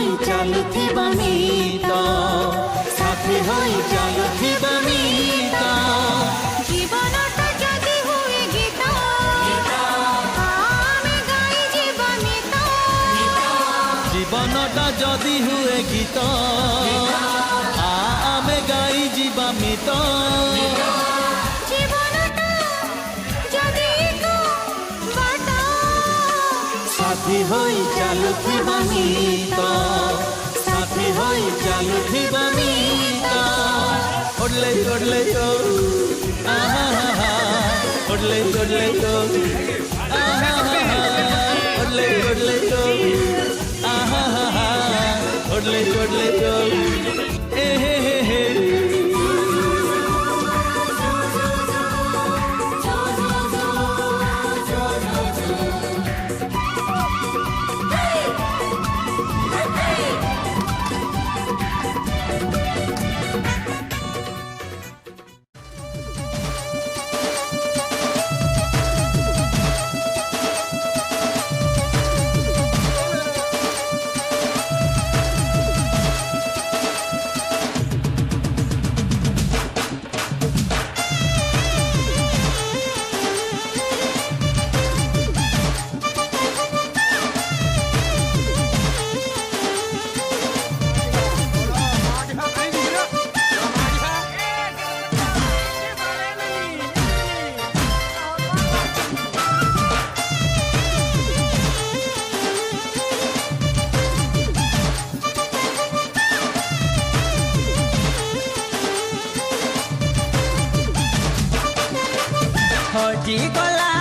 होई चालुथिबा मीत साथी होई चालुथिबा मीत जीवनटा जदि हुए गीत आमे गाई जीवा मीत जीवनटा जदि हुए गीत आमे गाई जीवा मीत जीवनटा जदि एक बाट साथी होई चालुथिबा मीत साथी होई चालुथिबा मीत ओडले ओडले ओ आहा हा ओडले ओडले ओ आहा हा ओडले ओडले ओ आहा हा ओडले ओडले ओ ए हे हे हे हजी गला